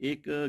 1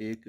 1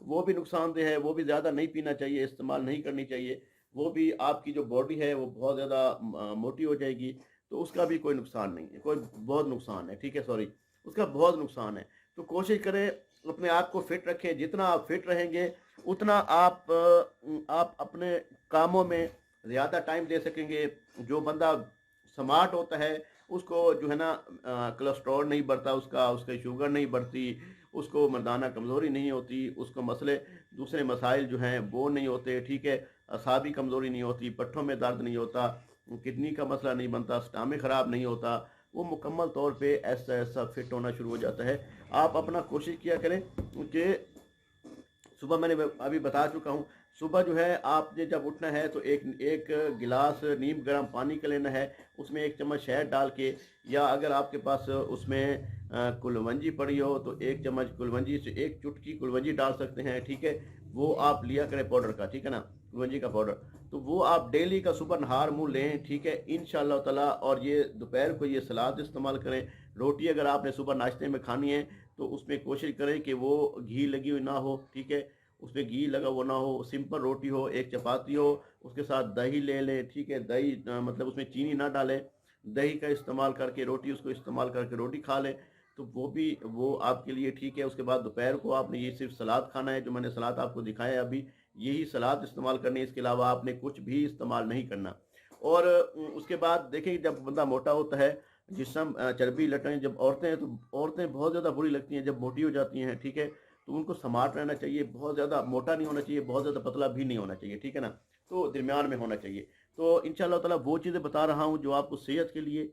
وہ بھی نقصان دہ ہے، وہ بھی زیادہ نہیں پینا چاہیے، استعمال نہیں کرنی چاہیے، وہ بھی آپ کی جو باڈی ہے وہ بہت زیادہ موٹی ہو جائے گی، تو اس کا بھی کوئی نقصان نہیں ہے، کوئی بہت نقصان ہے، ٹھیک ہے، سوری، اس کا بہت نقصان ہے۔ تو کوشش کریں اپنے آپ کو فٹ رکھیں، جتنا آپ فٹ رہیں گے اتنا آپ اپنے کاموں میں زیادہ ٹائم دے سکیں گے۔ جو بندہ سمارٹ ہوتا ہے اس کو جو ہے نا کولیسٹرول نہیں بڑھتا، اس کی شوگر نہیں بڑھتی، اس کو مردانہ کمزوری نہیں ہوتی، اس کو دوسرے مسائل جو ہیں وہ نہیں ہوتے، ٹھیک ہے، اعصابی کمزوری نہیں ہوتی، پٹھوں میں درد نہیں ہوتا، کڈنی کا مسئلہ نہیں بنتا، سٹامک خراب نہیں ہوتا، وہ مکمل طور پہ ایسا فٹ ہونا شروع ہو جاتا ہے۔ آپ اپنا کوشش کیا کریں کہ صبح میں نے ابھی بتا چکا ہوں، صبح جو ہے آپ نے جب اٹھنا ہے تو ایک گلاس نیم گرم پانی کا لینا ہے، اس میں 1 چمچ شہد ڈال کے، یا اگر آپ کے پاس اس میں کلونجی پڑی ہو تو 1 چمچ کلونجی سے 1 چٹکی کلونجی ڈال سکتے ہیں، ٹھیک ہے، وہ آپ لیا کریں پاؤڈر کا، ٹھیک ہے نا، کلونجی کا پاؤڈر، تو وہ آپ ڈیلی کا صبح نہار منہ لیں، ٹھیک ہے، انشاءاللہ تعالیٰ۔ اور یہ دوپہر کو یہ سلاد استعمال کریں۔ روٹی اگر آپ نے صبح ناشتے میں کھانی ہے تو اس میں کوشش کریں کہ وہ گھی لگی ہوئی نہ ہو، ٹھیک ہے، اس پہ گھی لگا ہوا نہ ہو، سمپل روٹی ہو، 1 چپاتی ہو، اس کے ساتھ دہی لے لیں، ٹھیک ہے، دہی مطلب اس میں چینی نہ ڈالیں، دہی کا استعمال کر کے روٹی، اس کو استعمال کر کے روٹی کھا لیں، تو وہ آپ کے لیے ٹھیک ہے۔ اس کے بعد دوپہر کو آپ نے یہ صرف سلاد کھانا ہے، جو میں نے سلاد آپ کو دکھایا ہے ابھی، یہی سلاد استعمال کرنی ہے، اس کے علاوہ آپ نے کچھ بھی استعمال نہیں کرنا۔ اور اس کے بعد دیکھیں جب بندہ موٹا ہوتا ہے، جسم چربی لٹیں جب عورتیں ہیں تو عورتیں بہت زیادہ بری لگتی ہیں جب موٹی ہو جاتی ہیں، ٹھیک ہے، تو ان کو سمارٹ رہنا چاہیے، بہت زیادہ موٹا نہیں ہونا چاہیے، بہت زیادہ پتلا بھی نہیں ہونا چاہیے، ٹھیک ہے نا، تو درمیان میں ہونا چاہیے۔ تو انشاءاللہ تعالیٰ وہ چیزیں بتا رہا ہوں جو آپ کو صحت کے لیے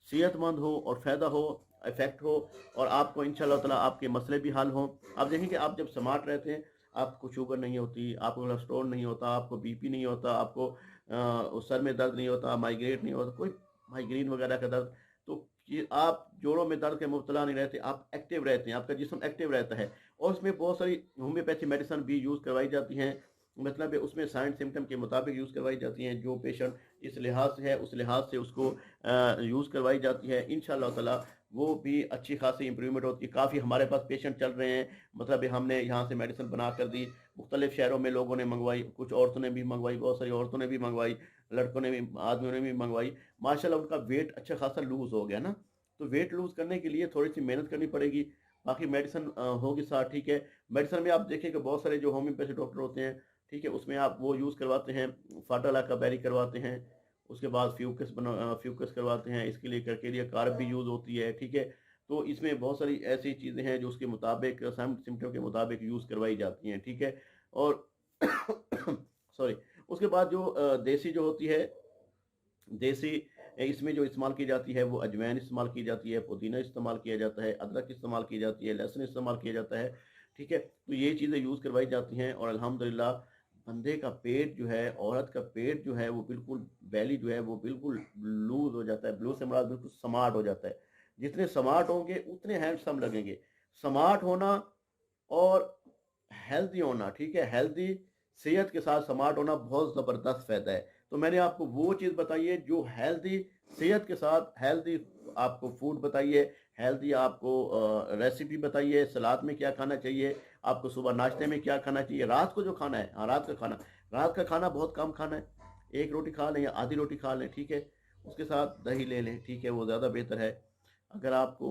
صحت مند ہو اور فائدہ ہو، افیکٹ ہو، اور آپ کو انشاءاللہ تعالیٰ آپ کے مسئلے بھی حل ہوں۔ آپ دیکھیں کہ آپ جب سمارٹ رہتے ہیں آپ کو شوگر نہیں ہوتی، آپ کو کولیسٹرول نہیں ہوتا، آپ کو بی پی نہیں ہوتا، آپ کو سر میں درد نہیں ہوتا، مائیگریٹ نہیں ہوتا، کوئی مائیگرین وغیرہ کا درد، تو آپ جوڑوں میں درد کے مبتلا نہیں رہتے، آپ ایکٹیو رہتے ہیں، آپ کا جسم ایکٹیو رہتا ہے۔ اور اس میں بہت ساری ہومیوپیتھی میڈیسن بھی یوز کروائی جاتی ہیں، مطلب اس میں سائن سمٹم کے مطابق یوز کروائی جاتی ہیں، جو پیشنٹ اس لحاظ سے ہے اس لحاظ سے اس کو یوز کروائی جاتی ہے، انشاءاللہ تعالیٰ وہ بھی اچھی خاصی امپرومنٹ ہوتی ہے۔ کافی ہمارے پاس پیشنٹ چل رہے ہیں، مطلب ہم نے یہاں سے میڈیسن بنا کر دی، مختلف شہروں میں لوگوں نے منگوائی، کچھ عورتوں نے بھی منگوائی، بہت ساری عورتوں نے بھی منگوائی، لڑکوں نے بھی، آدمیوں نے بھی منگوائی، ماشاءاللہ ان کا ویٹ اچھا خاصا لوز ہو گیا نا۔ تو ویٹ لوز کرنے کے لیے تھوڑی سی محنت کرنی پڑے گی، باقی میڈیسن ہوگی ساتھ، ٹھیک ہے۔ میڈیسن میں آپ دیکھیں کہ بہت سارے جو ہومیوپیتھی ڈاکٹر ہوتے ہیں، ٹھیک ہے، اس میں آپ وہ یوز کرواتے ہیں، فاٹالا کا بیری کرواتے ہیں، اس کے بعد فیوکس کرواتے ہیں، اس کے لیے کرکیریا کارب بھی یوز ہوتی ہے، ٹھیک ہے۔ تو اس میں بہت ساری ایسی چیزیں ہیں جو اس کے مطابق سمٹم کے مطابق یوز کروائی جاتی ہیں، ٹھیک ہے۔ اور سوری، اس کے بعد جو دیسی جو ہوتی ہے، دیسی اس میں جو استعمال کی جاتی ہے وہ اجوین استعمال کی جاتی ہے، پودینہ استعمال کیا جاتا ہے، ادرک استعمال کی جاتی ہے، لہسن استعمال کیا جاتا ہے، ٹھیک ہے۔ تو یہ چیزیں یوز کروائی جاتی ہیں، اور الحمدللہ بندے کا پیٹ جو ہے، عورت کا پیٹ جو ہے وہ بالکل، بیلی جو ہے وہ بالکل لوز ہو جاتا ہے، بلو سے مراد بالکل سمارٹ ہو جاتا ہے۔ جتنے سمارٹ ہوں گے اتنے ہینڈسم لگیں گے۔ سمارٹ ہونا اور ہیلدی ہونا، ٹھیک ہے، ہیلدی صحت کے ساتھ سمارٹ ہونا بہت زبردست فائدہ ہے۔ تو میں نے آپ کو وہ چیز بتائی ہے جو ہیلدی صحت کے ساتھ ہیلدی آپ کو فوڈ بتائیے، ہیلدی آپ کو ریسیپی بتائیے، سلاد میں کیا کھانا چاہیے، آپ کو صبح ناشتے میں کیا کھانا چاہیے، رات کو جو کھانا ہے، رات کا کھانا بہت کم کھانا ہے، 1 روٹی کھا لیں یا آدھی روٹی کھا لیں، ٹھیک ہے، اس کے ساتھ دہی لے لیں، ٹھیک ہے، وہ زیادہ بہتر ہے۔ اگر آپ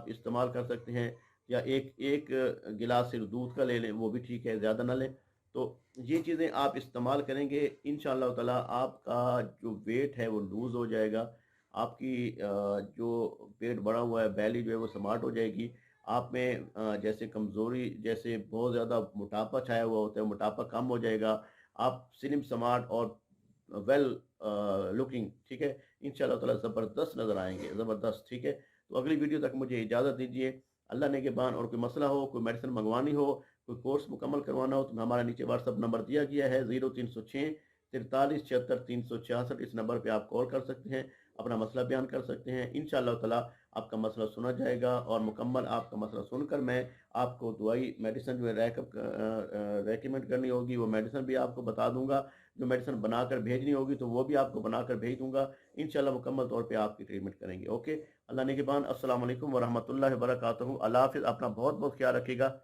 استعمال کر سکتے ہیں، یا ایک گلاس صرف دودھ کا لے لیں، وہ بھی ٹھیک ہے، زیادہ نہ لیں۔ تو یہ چیزیں آپ استعمال کریں گے انشاءاللہ تعالیٰ آپ کا جو ویٹ ہے وہ لوز ہو جائے گا، آپ کی جو پیٹ بڑا ہوا ہے، بیلی جو ہے وہ سمارٹ ہو جائے گی، آپ میں جیسے کمزوری، جیسے بہت زیادہ موٹاپا چھایا ہوا ہوتا ہے، موٹاپا کم ہو جائے گا، آپ سلم سمارٹ اور ویل لکنگ، ٹھیک ہے، انشاءاللہ تعالیٰ زبردست نظر آئیں گے، زبردست، ٹھیک ہے۔ تو اگلی ویڈیو تک مجھے اجازت دیجیے، اللہ نگہبان۔ اور کوئی مسئلہ ہو، کوئی میڈیسن منگوانی ہو، کوئی کورس مکمل کروانا ہو، تو ہمارا نیچے واٹس ایپ نمبر دیا گیا ہے 0306 43 76 366، اس نمبر پہ آپ کال کر سکتے ہیں، اپنا مسئلہ بیان کر سکتے ہیں، انشاءاللہ تعالیٰ آپ کا مسئلہ سنا جائے گا، اور مکمل آپ کا مسئلہ سن کر میں آپ کو دوائی میڈیسن جو ہے ریکمنڈ کرنی ہوگی وہ میڈیسن بھی آپ کو بتا دوں گا، جو میڈیسن بنا کر بھیجنی ہوگی تو وہ بھی آپ کو بنا کر بھیج دوں گا، انشاءاللہ مکمل طور پہ آپ کی ٹریٹمنٹ کریں گے۔ اوکے، اللہ نگہبان، السلام علیکم ورحمۃ اللہ وبرکاتہ، اللہ حافظ، اپنا بہت بہت خیال رکھیے گا۔